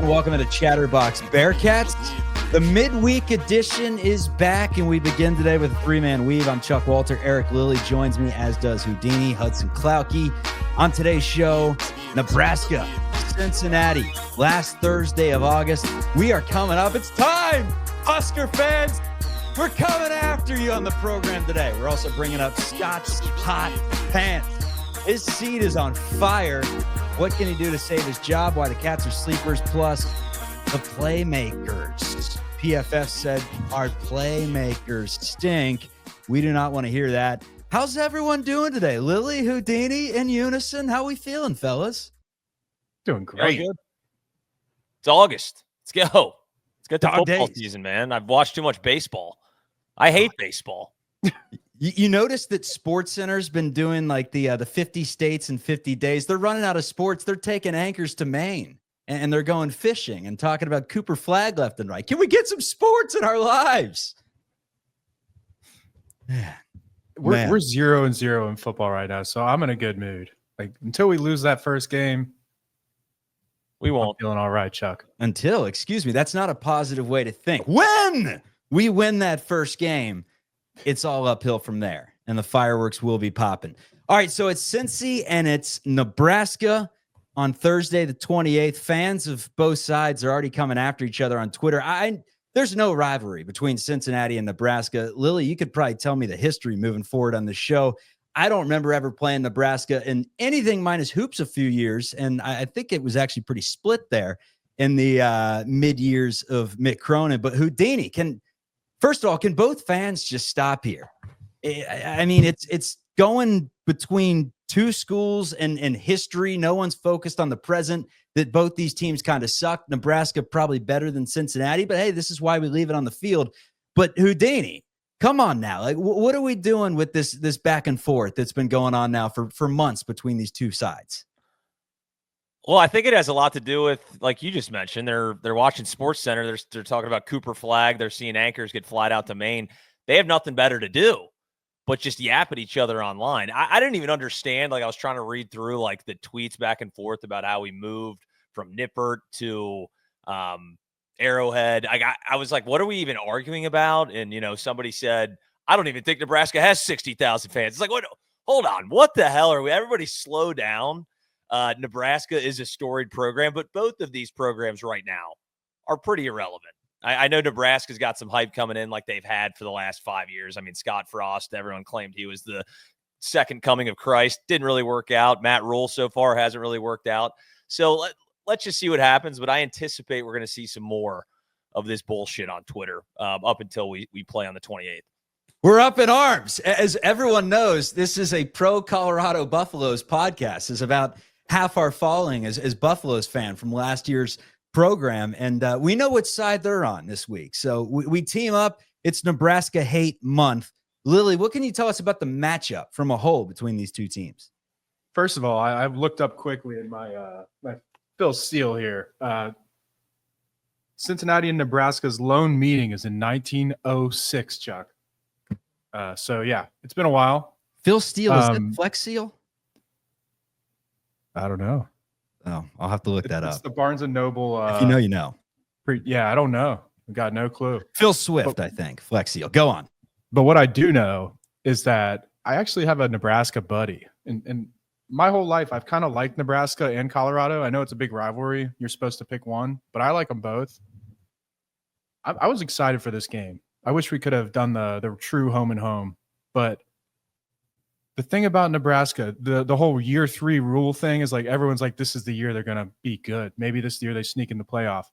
Welcome to Chatterbox Bearcats. The midweek edition is back, and we begin today with a three-man weave. I'm Chuck Walter. Eric Lilly joins me, as does Houdini, Hudson Klauke. On today's show, Nebraska, Cincinnati, last Thursday of August. We are coming up. It's time, Husker fans. We're coming after you on the program today. We're also bringing up Scott's hot pants. His seat is on fire. What can he do to save his job? Why the Cats are sleepers, plus the playmakers. PFF said our playmakers stink. We do not want to hear that. How's everyone doing today? Lily, Houdini, in unison? How we feeling, fellas? Doing great. Good. It's August. Let's go. Let's get to Dog football days. season, man. I've watched too much baseball. I hate baseball. You notice that SportsCenter's been doing like the 50 states in 50 days. They're running out of sports. They're taking anchors to Maine, and they're going fishing and talking about Cooper Flag left and right. Can we get some sports in our lives? We're 0-0 in football right now, so I'm in a good mood. Like until we lose that first game, We I'm won't. feeling all right, Chuck. Excuse me, that's not a positive way to think. When we win that first game, it's all uphill from there, and the fireworks will be popping. All right, so it's Cincy and it's Nebraska on Thursday, the 28th. Fans of both sides are already coming after each other on Twitter. There's no rivalry between Cincinnati and Nebraska. Lily, you could probably tell me the history moving forward on the show. I don't remember ever playing Nebraska in anything minus hoops a few years, and I think it was actually pretty split there in the mid-years of Mick Cronin. But Houdini, first of all, can both fans just stop here? I mean, it's going between two schools and history. No one's focused on the present, that both these teams kind of suck. Nebraska probably better than Cincinnati, but hey, this is why we leave it on the field. But Houdini, come on now. Like, what are we doing with this back and forth that's been going on now for months between these two sides? Well, I think it has a lot to do with, like you just mentioned, they're watching SportsCenter. They're talking about Cooper Flag. They're seeing anchors get flied out to Maine. They have nothing better to do but just yap at each other online. I didn't even understand. Like, I was trying to read through like the tweets back and forth about how we moved from Nippert to Arrowhead. I was like, what are we even arguing about? And, somebody said, I don't even think Nebraska has 60,000 fans. It's like, what? Hold on. What the hell are we? Everybody slow down. Nebraska is a storied program, but both of these programs right now are pretty irrelevant. I know Nebraska's got some hype coming in like they've had for the last 5 years. I mean, Scott Frost, everyone claimed he was the second coming of Christ. Didn't really work out. Matt Rule so far hasn't really worked out. So let's just see what happens. But I anticipate we're going to see some more of this bullshit on Twitter up until we play on the 28th. We're up in arms. As everyone knows, this is a pro Colorado Buffaloes podcast. It's about half our following as Buffaloes fan from last year's program. And we know which side they're on this week. So we team up. It's Nebraska Hate Month. Lily, what can you tell us about the matchup from a whole between these two teams? First of all, I've looked up quickly in my Phil Steele here. Cincinnati and Nebraska's lone meeting is in 1906, Chuck. So, yeah, it's been a while. Phil Steele, is that Flex Seal? I don't know. Oh, I'll have to look that It's up. the Barnes & Noble. If you know, you know. I don't know. I've got no clue. Phil Swift, I think. Flex Seal. Go on. But what I do know is that I actually have a Nebraska buddy. And my whole life, I've kind of liked Nebraska and Colorado. I know it's a big rivalry. You're supposed to pick one, but I like them both. I was excited for this game. I wish we could have done the true home and home. But the thing about Nebraska, the whole year 3 rule thing is like everyone's like, this is the year they're going to be good. Maybe this year they sneak in the playoff.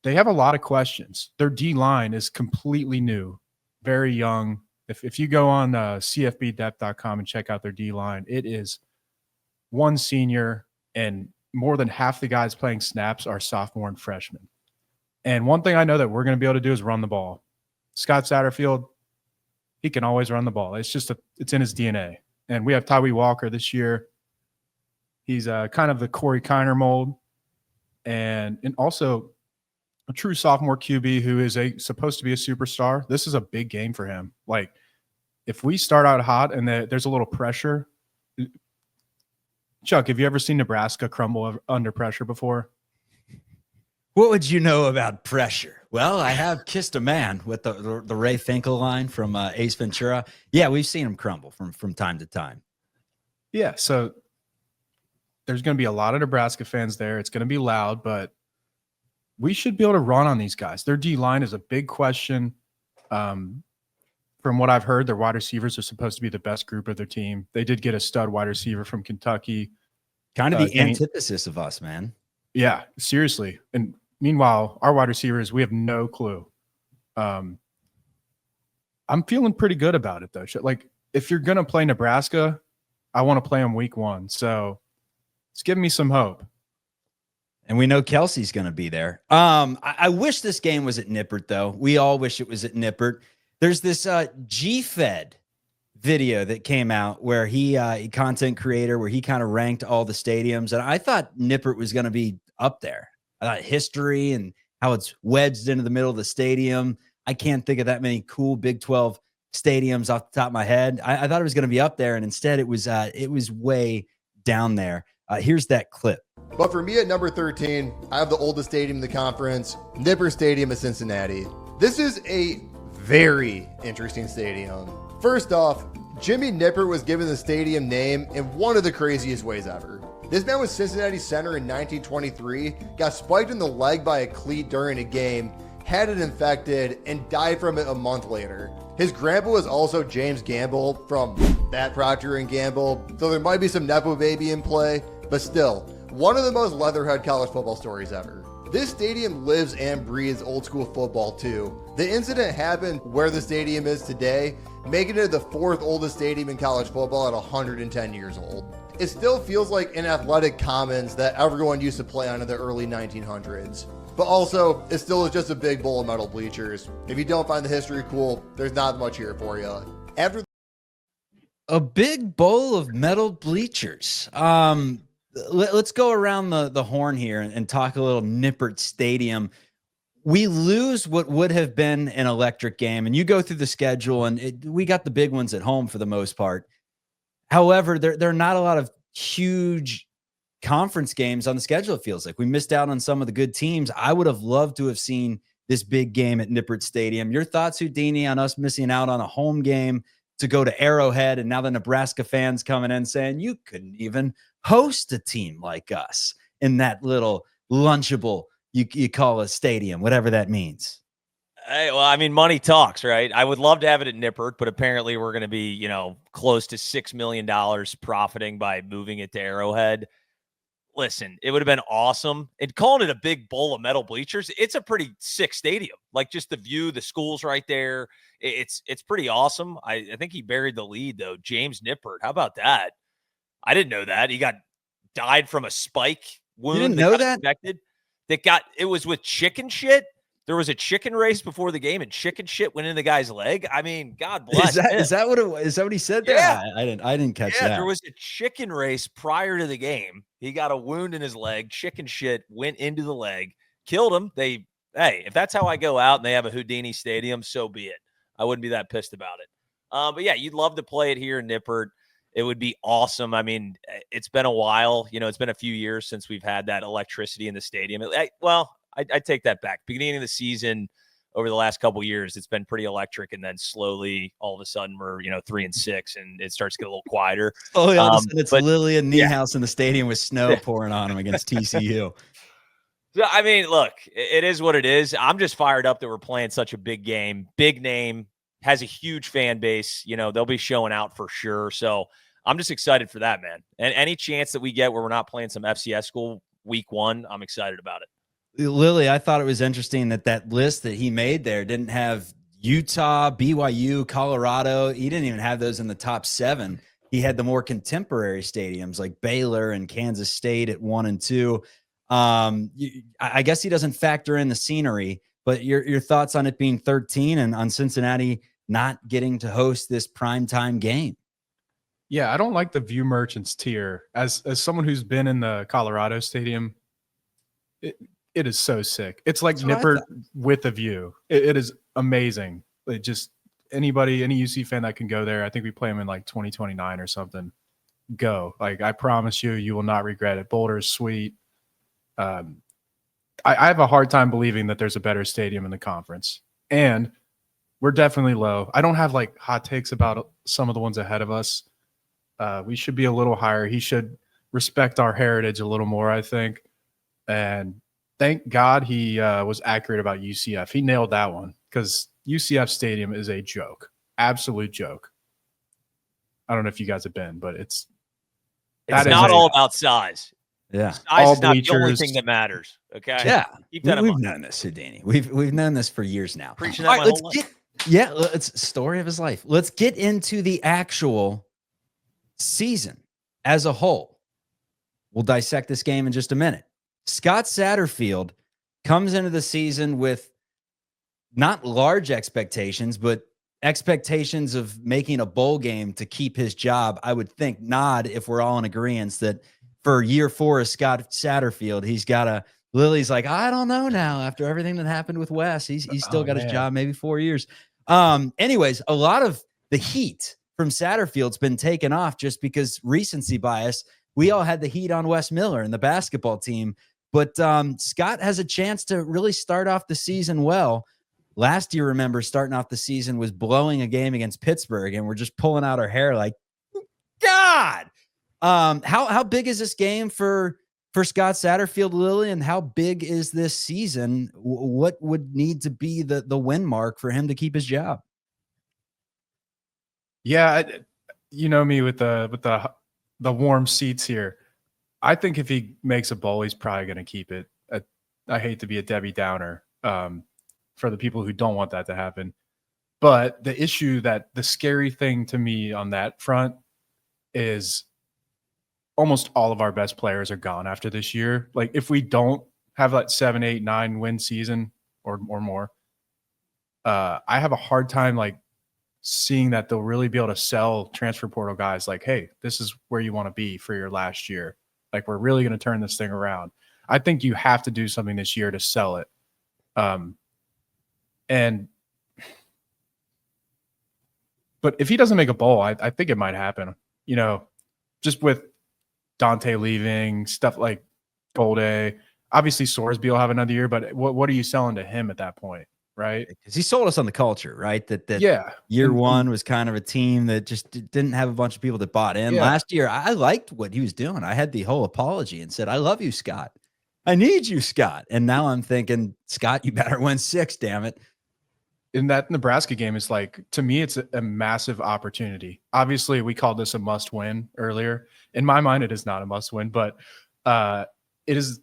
They have a lot of questions. Their D-line is completely new, very young. If you go on cfbdepth.com and check out their D-line, it is one senior and more than half the guys playing snaps are sophomore and freshmen. And one thing I know that we're going to be able to do is run the ball. Scott Satterfield, he can always run the ball. It's just it's in his DNA. And we have Tyree Walker this year. He's kind of the Corey Kiner mold, and also a true sophomore QB who is supposed to be a superstar. This is a big game for him. Like, if we start out hot and there's a little pressure, Chuck, have you ever seen Nebraska crumble under pressure before? What would you know about pressure? Well, I have kissed a man with the Ray Finkel line from Ace Ventura. Yeah, we've seen him crumble from time to time. Yeah, so there's going to be a lot of Nebraska fans there. It's going to be loud, but we should be able to run on these guys. Their D-line is a big question. From what I've heard, their wide receivers are supposed to be the best group of their team. They did get a stud wide receiver from Kentucky. Kind of the antithesis of us, man. Yeah, seriously. And meanwhile, our wide receivers, we have no clue. I'm feeling pretty good about it, though. Like, if you're going to play Nebraska, I want to play them week 1. So it's giving me some hope. And we know Kelsey's going to be there. I wish this game was at Nippert, though. We all wish it was at Nippert. There's this G-Fed video that came out where he, content creator, where he kind of ranked all the stadiums. And I thought Nippert was going to be up there. I thought history and how it's wedged into the middle of the stadium. I can't think of that many cool Big 12 stadiums off the top of my head. I thought it was going to be up there, and instead it was way down there. Here's that clip. But for me at number 13, I have the oldest stadium in the conference, Nippert Stadium in Cincinnati. This is a very interesting stadium. First off, Jimmy Nippert was given the stadium name in one of the craziest ways ever. This man was Cincinnati center in 1923, got spiked in the leg by a cleat during a game, had it infected, and died from it a month later. His grandpa was also James Gamble from that Procter & Gamble, so there might be some Nepo baby in play, but still, one of the most leatherhead college football stories ever. This stadium lives and breathes old school football too. The incident happened where the stadium is today, making it the 4th oldest stadium in college football at 110 years old. It still feels like an athletic commons that everyone used to play on in the early 1900s. But also, it still is just a big bowl of metal bleachers. If you don't find the history cool, there's not much here for you. After a big bowl of metal bleachers. Let's go around the horn here and talk a little Nippert Stadium. We lose what would have been an electric game, and you go through the schedule, and we got the big ones at home for the most part. However, there are not a lot of huge conference games on the schedule. It feels like we missed out on some of the good teams. I would have loved to have seen this big game at Nippert Stadium. Your thoughts, Houdini, on us missing out on a home game to go to Arrowhead, and now the Nebraska fans coming in saying you couldn't even host a team like us in that little lunchable you call a stadium, whatever that means. Hey, well, I mean, money talks, right? I would love to have it at Nippert, but apparently we're going to be, close to $6 million profiting by moving it to Arrowhead. Listen, it would have been awesome. And calling it a big bowl of metal bleachers, it's a pretty sick stadium. Like, just the view, the school's right there. It's pretty awesome. I think he buried the lead, though. James Nippert. How about that? I didn't know that. He died from a spike wound. You didn't know that? Infected. It was with chicken shit. There was a chicken race before the game, and chicken shit went in the guy's leg. I mean, God bless. Is that what he said there? Yeah. I didn't catch that. There was a chicken race prior to the game. He got a wound in his leg. Chicken shit went into the leg, killed him. If that's how I go out and they have a Houdini stadium, so be it. I wouldn't be that pissed about it. But yeah, you'd love to play it here in Nippert. It would be awesome. I mean, it's been a while. It's been a few years since we've had that electricity in the stadium. I take that back. Beginning of the season, over the last couple of years, it's been pretty electric, and then slowly, all of a sudden, we're 3-6, and it starts to get a little quieter. All of a sudden, it's Lily and Niehaus in the stadium with snow pouring on them against TCU. I mean, look, it is what it is. I'm just fired up that we're playing such a big game, big name, has a huge fan base. They'll be showing out for sure. So I'm just excited for that, man. And any chance that we get where we're not playing some FCS school week 1, I'm excited about it. Lily, I thought it was interesting that list that he made there didn't have Utah, BYU, Colorado. He didn't even have those in the top 7. He had the more contemporary stadiums like Baylor and Kansas State at 1 and 2. I guess he doesn't factor in the scenery, but your thoughts on it being 13 and on Cincinnati not getting to host this primetime game? Yeah, I don't like the View Merchants tier. As someone who's been in the Colorado Stadium, it is so sick. It's like Nippert with a view. It is amazing. It just any UC fan that can go there. I think we play them in like 2029 or something. Go. Like, I promise you will not regret it. Boulder is sweet. I have a hard time believing that there's a better stadium in the conference. And we're definitely low. I don't have like hot takes about some of the ones ahead of us. We should be a little higher. He should respect our heritage a little more, I think. And thank God he was accurate about UCF. He nailed that one because UCF Stadium is a joke, absolute joke. I don't know if you guys have been, but it's not all about size. Yeah. Size All is not the only bleachers. thing that matters. Okay. Yeah. Keep that in We've mind. known this, Houdini. We've known this for years now. Preaching All that right, my let's whole get life. yeah, it's story of his life. Let's get into the actual season as a whole. We'll dissect this game in just a minute. Scott Satterfield comes into the season with not large expectations, but expectations of making a bowl game to keep his job. I would think nod if we're all in agreement that for year 4 of Scott Satterfield, he's got a Lily's like, I don't know now after everything that happened with Wes. He's still got his job, maybe 4 years. Anyways, a lot of the heat from Satterfield's been taken off just because recency bias. We all had the heat on Wes Miller and the basketball team, but Scott has a chance to really start off the season well. Last year, remember, starting off the season was blowing a game against Pittsburgh, and we're just pulling out our hair like, God. How big is this game for Scott Satterfield, Lily, and how big is this season? What would need to be the win mark for him to keep his job? Yeah, you know me with the warm seats here. I think if he makes a bowl, he's probably going to keep it. I hate to be a Debbie Downer for the people who don't want that to happen. But the scary thing to me on that front is almost all of our best players are gone after this year. Like if we don't have that 7, 8, 9 win season or more, I have a hard time like seeing that they'll really be able to sell transfer portal guys like, hey, this is where you want to be for your last year. Like we're really going to turn this thing around. I think you have to do something this year to sell it. But if he doesn't make a bowl, I think it might happen, just with Dante leaving, stuff like Golday. Obviously, Sorsby will have another year, but what are you selling to him at that point, right? Because he sold us on the culture, right? That yeah. Year one was kind of a team that just didn't have a bunch of people that bought in. Yeah. Last year, I liked what he was doing. I had the whole apology and said, I love you, Scott. I need you, Scott. And now I'm thinking, Scott, you better win 6, damn it. In that Nebraska game, it's like, to me, it's a massive opportunity. Obviously, we called this a must win earlier. In my mind, it is not a must win, but it is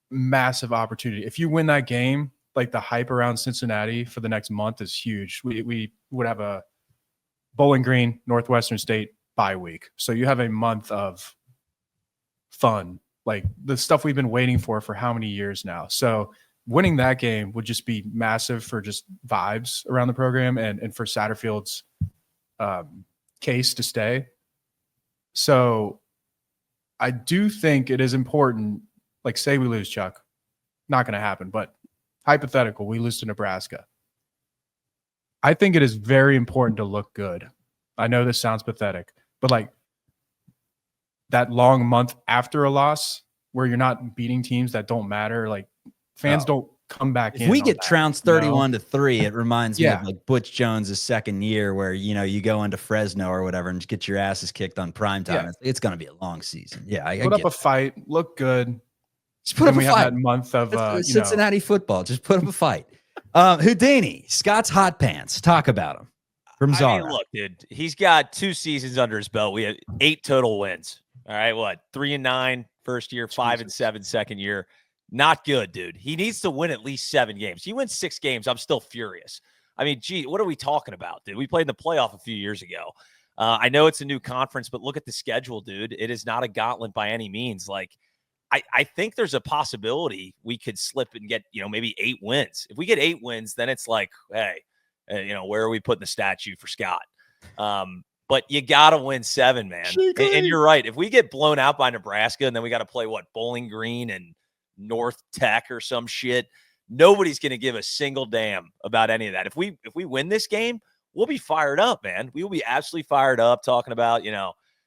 massive opportunity. If you win that game, like the hype around Cincinnati for the next month is huge. We would have a Bowling Green, Northwestern State bye week. So you have a month of fun, like the stuff we've been waiting for how many years now. So winning that game would just be massive for just vibes around the program and for Satterfield's case to stay. So I do think it is important, like say we lose, Chuck, not going to happen, but hypothetical, we lose to Nebraska. I think it is very important to look good. I know this sounds pathetic, but like that long month after a loss where you're not beating teams that don't matter, like fans don't come back in. If we get that, trounced 31-3, it reminds me Yeah. of like Butch Jones' second year where, you go into Fresno or whatever and just get your asses kicked on primetime. Yeah. It's going to be a long season. Yeah, I put get up a that. fight, look good. Just put Then up we a have fight. that month of Cincinnati football. Just put up a fight. Houdini, Scott's hot pants. Talk about him. From Zara. I mean, look, dude, he's got 2 seasons under his belt. We had 8 total wins. All right, what? 3-9 first year, 5-7 second year. Not good, dude. He needs to win at least 7 games. He wins 6 games, I'm still furious. I mean, gee, what are we talking about, dude? We played in the playoff a few years ago. I know it's a new conference, but look at the schedule, dude. It is not a gauntlet by any means. Like, I think there's a possibility we could slip and get, maybe 8 wins. If we get 8 wins, then it's like, hey, where are we putting the statue for Scott? But you got to win 7, man. And you're right. If we get blown out by Nebraska and then we got to play, Bowling Green and North Tech or some shit, nobody's going to give a single damn about any of that. If we win this game, we'll be fired up, man. We will be absolutely fired up talking about,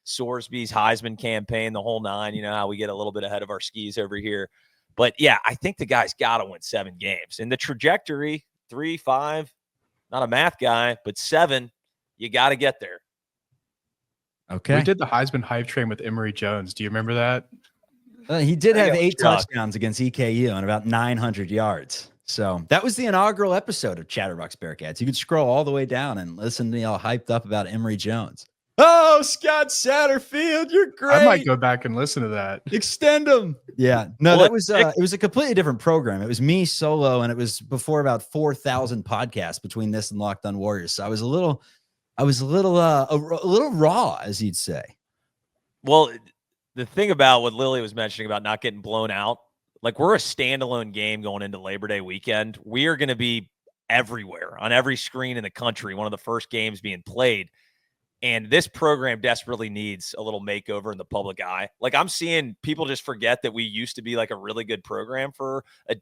Sorsby's Heisman campaign, the whole 9, how we get a little bit ahead of our skis over here. But yeah, I think the guy's got to win 7 games. And the trajectory, 3, 5, not a math guy, but 7, you got to get there. Okay. We did the Heisman hype train with Emory Jones. Do you remember that? He did have Yeah, 8 Chuck. touchdowns against EKU and about 900 yards. So that was the inaugural episode of Chatterbox Bearcats. You could scroll all the way down and listen to me all hyped up about Emory Jones. Oh, Scott Satterfield, you're great. I might go back and listen to that. Extend them. Yeah. No, Well, that was it was a completely different program. It was me solo, and it was before about 4,000 podcasts between this and Locked On Warriors. So I was a little raw, as you'd say. Well, the thing about what Lily was mentioning about not getting blown out, like we're a standalone game going into Labor Day weekend. We are going to be everywhere on every screen in the country, one of the first games being played. And this program desperately needs a little makeover in the public eye. Like I'm seeing people just forget that we used to be like a really good program for a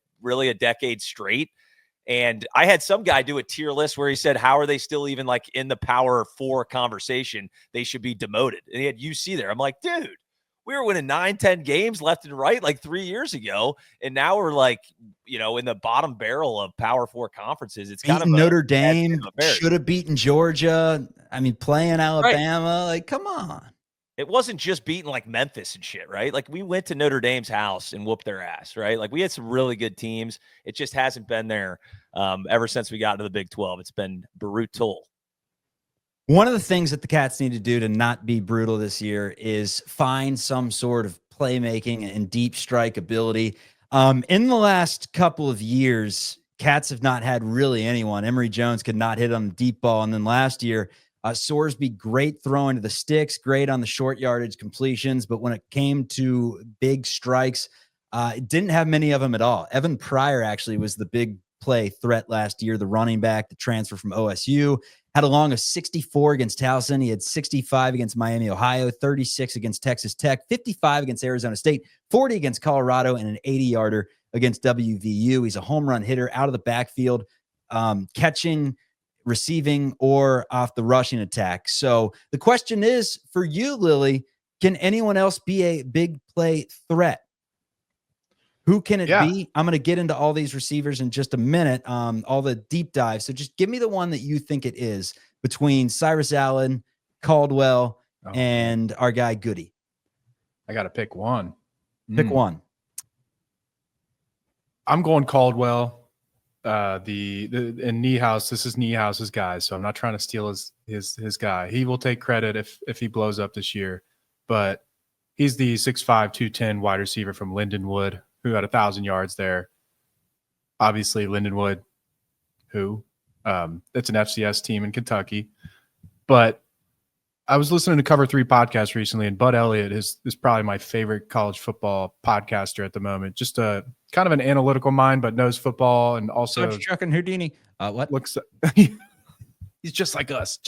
decade straight. And I had some guy do a tier list where he said, how are they still even like in the Power 4 conversation? They should be demoted. And he had UC there. I'm like, dude, we were winning 9-10 games left and right like 3 years ago. And now we're like, in the bottom barrel of Power 4 conferences. It's kind of Notre Dame, should have beaten Georgia. I mean, playing Alabama. Right. Like, come on. It wasn't just beating like Memphis and shit, right? Like we went to Notre Dame's house and whooped their ass, right? Like we had some really good teams. It just hasn't been there ever since we got into the Big 12. It's been brutal. One of the things that the Cats need to do to not be brutal this year is find some sort of playmaking and deep strike ability. In the last couple of years, Cats have not had really anyone. Emory Jones could not hit on the deep ball. And then last year, Sorsby, great throwing to the sticks, great on the short yardage completions. But when it came to big strikes, it didn't have many of them at all. Evan Pryor actually was the big play threat last year, the running back, the transfer from OSU. Had a long of 64 against Towson. He had 65 against Miami, Ohio, 36 against Texas Tech, 55 against Arizona State, 40 against Colorado, and an 80-yarder against WVU. He's a home run hitter out of the backfield, catching, receiving, or off the rushing attack. So the question is for you, Lily, can anyone else be a big play threat? Who can it be? I'm going to get into all these receivers in just a minute, all the deep dives. So just give me the one that you think it is between Cyrus Allen, Caldwell, and our guy Goody. I got to pick one. Pick one. I'm going Caldwell. In Niehaus, this is Niehaus's guy, so I'm not trying to steal his guy. He will take credit if he blows up this year, but he's the 6'5", 210 wide receiver from Lindenwood, who had 1,000 yards there. Obviously, Lindenwood, it's an FCS team in Kentucky. But I was listening to Cover 3 podcast recently, and Bud Elliott is probably my favorite college football podcaster at the moment. Just a kind of an analytical mind, but knows football and also Chuck and Houdini. What looks? He's just like us.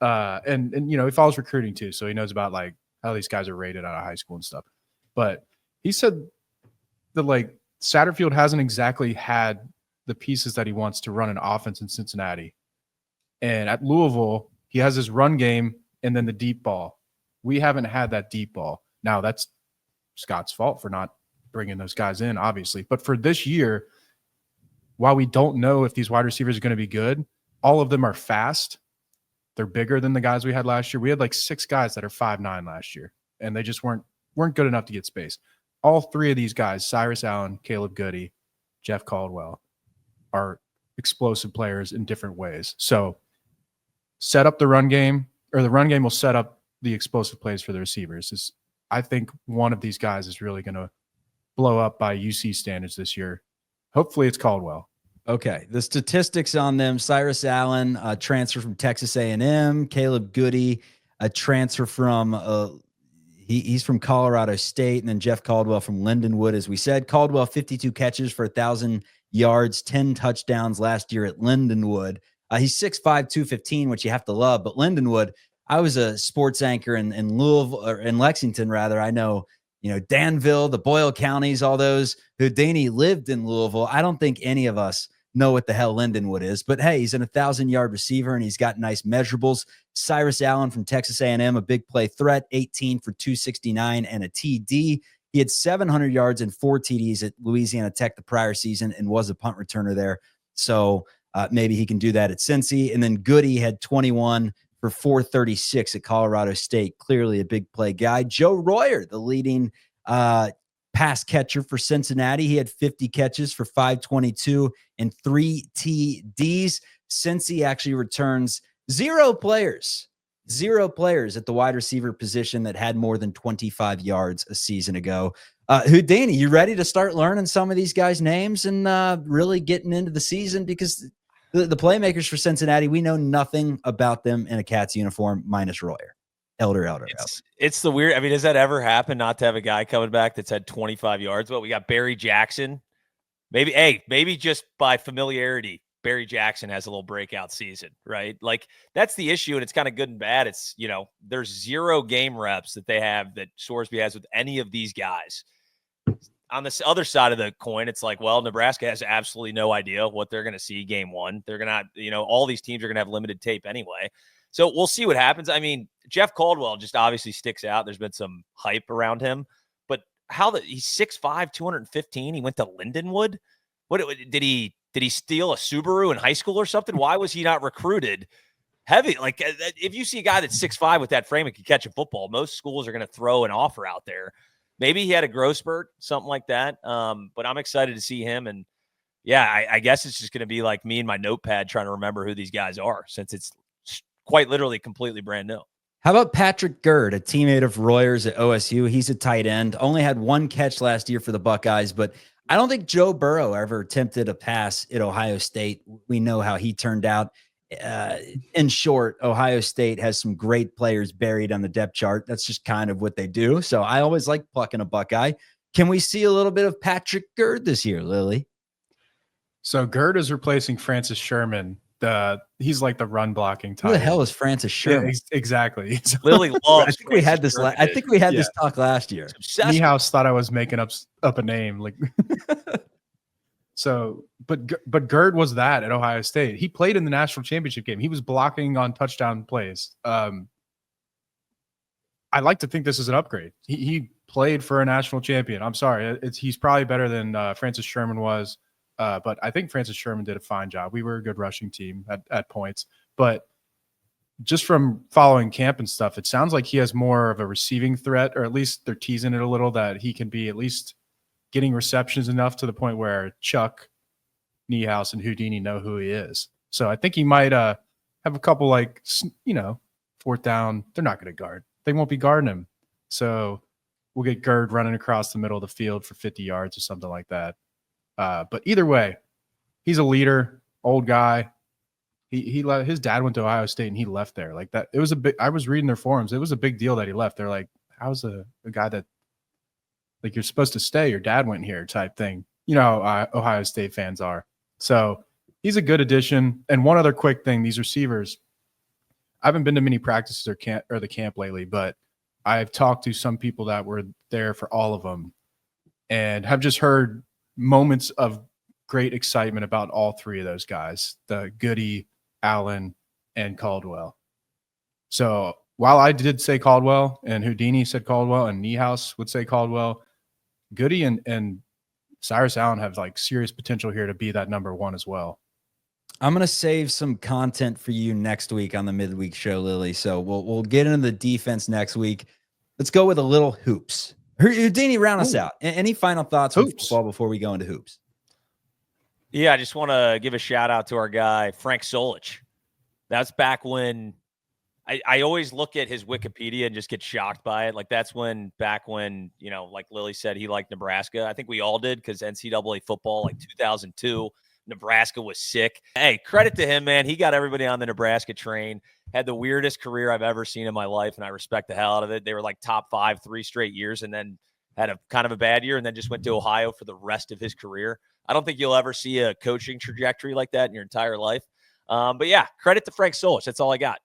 And he follows recruiting too, so he knows about like how these guys are rated out of high school and stuff. But he said that like Satderfield hasn't exactly had the pieces that he wants to run an offense in Cincinnati. And at Louisville, he has his run game and then the deep ball. We haven't had that deep ball. Now that's Scott's fault for not bringing those guys in, obviously. But for this year, while we don't know if these wide receivers are going to be good, all of them are fast. They're bigger than the guys we had last year. We had like 6 guys that are 5'9" last year, and they just weren't good enough to get space. All 3 of these guys, Cyrus Allen, Caleb Goody, Jeff Caldwell, are explosive players in different ways. So set up the run game, or the run game will set up the explosive plays for the receivers. I think one of these guys is really going to blow up by UC standards this year. Hopefully it's Caldwell. Okay, the statistics on them: Cyrus Allen, a transfer from Texas A&M; Caleb Goody, a transfer from he's from Colorado State; and then Jeff Caldwell from Lindenwood. As we said, Caldwell 52 catches for 1,000 yards, 10 touchdowns last year at Lindenwood. He's 6'5", 215, which you have to love. But Lindenwood, I was a sports anchor in Louisville, or in Lexington rather. I know, Danville, the Boyle counties, all those. Houdini lived in Louisville. I don't think any of us know what the hell Lindenwood is, but hey, he's an 1,000-yard receiver and he's got nice measurables. Cyrus Allen from Texas A&M, a big play threat, 18 for 269 and a TD. He had 700 yards and 4 TDs at Louisiana Tech the prior season and was a punt returner there. So maybe he can do that at Cincy. And then Goody had 21 for 436 at Colorado State. Clearly a big play guy. Joe Royer, the leading pass catcher for Cincinnati. He had 50 catches for 522 and 3 TDs. Cincy actually returns 0 players at the wide receiver position that had more than 25 yards a season ago. Houdini, you ready to start learning some of these guys' names and really getting into the season? Because the playmakers for Cincinnati, we know nothing about them in a Cats uniform minus Royer. Elder. It's the weird. I mean, does that ever happen not to have a guy coming back that's had 25 yards? Well, we got Barry Jackson. Maybe just by familiarity, Barry Jackson has a little breakout season, right? Like that's the issue, and it's kind of good and bad. It's, there's 0 game reps that they have that Sorsby has with any of these guys. On this other side of the coin, it's like, well, Nebraska has absolutely no idea what they're going to see game one. They're going to, all these teams are going to have limited tape anyway. So we'll see what happens. I mean, Jeff Caldwell just obviously sticks out. There's been some hype around him, but he's 6'5", 215. He went to Lindenwood. What did he steal a Subaru in high school or something? Why was he not recruited heavy? Like if you see a guy that's 6'5" with that frame and can catch a football, most schools are going to throw an offer out there. Maybe he had a growth spurt, something like that. But I'm excited to see him. And yeah, I guess it's just going to be like me and my notepad trying to remember who these guys are, since it's quite literally completely brand new. How about Patrick Gerd, a teammate of Royer's at OSU? He's a tight end, only had 1 catch last year for the Buckeyes, but I don't think Joe Burrow ever attempted a pass at Ohio State. We know how he turned out. In short, Ohio State has some great players buried on the depth chart. That's just kind of what they do. So I always like plucking a Buckeye. Can we see a little bit of Patrick Gerd this year, Lily? So Gerd is replacing Francis Sherman. He's like the run blocking type. Who the hell is Francis Sherman? Yeah, exactly. Lily loves. I think we had this. This talk last year. Niehaus thought I was making up a name. Like, so, but Gerd was that at Ohio State. He played in the national championship game. He was blocking on touchdown plays. I like to think this is an upgrade. He played for a national champion. I'm sorry, he's probably better than Francis Sherman was. But I think Francis Sherman did a fine job. We were a good rushing team at points. But just from following camp and stuff, it sounds like he has more of a receiving threat, or at least they're teasing it a little, that he can be at least getting receptions enough to the point where Chuck, Niehaus, and Houdini know who he is. So I think he might have a couple, like, 4th down. They're not going to guard. They won't be guarding him. So we'll get Gerd running across the middle of the field for 50 yards or something like that. But either way, he's a leader, old guy. His dad went to Ohio State and he left there. Like that, it was I was reading their forums. It was a big deal that he left. They're like, how's a guy that, like, you're supposed to stay, your dad went here type thing. You know how Ohio State fans are. So he's a good addition. And one other quick thing, these receivers, I haven't been to many practices or the camp lately, but I've talked to some people that were there for all of them and have just heard moments of great excitement about all 3 of those guys, the Goody, Allen, and Caldwell. So while I did say Caldwell and Houdini said Caldwell and Niehaus would say Caldwell, Goody and Cyrus Allen have like serious potential here to be that number 1 as well. I'm going to save some content for you next week on the midweek show, Lily. So we'll get into the defense next week. Let's go with a little hoops. Houdini, round us out. Any final thoughts on football before we go into hoops? Yeah, I just want to give a shout out to our guy, Frank Solich. That's back when I always look at his Wikipedia and just get shocked by it. Like back when, like Lily said, he liked Nebraska. I think we all did, because NCAA football, like 2002, Nebraska was sick. Hey, credit to him, man. He got everybody on the Nebraska train. Had the weirdest career I've ever seen in my life, and I respect the hell out of it. They were like top 5 3 straight years, and then had a kind of a bad year, and then just went to Ohio for the rest of his career. I don't think you'll ever see a coaching trajectory like that in your entire life. But yeah, credit to Frank Solich. That's all I got.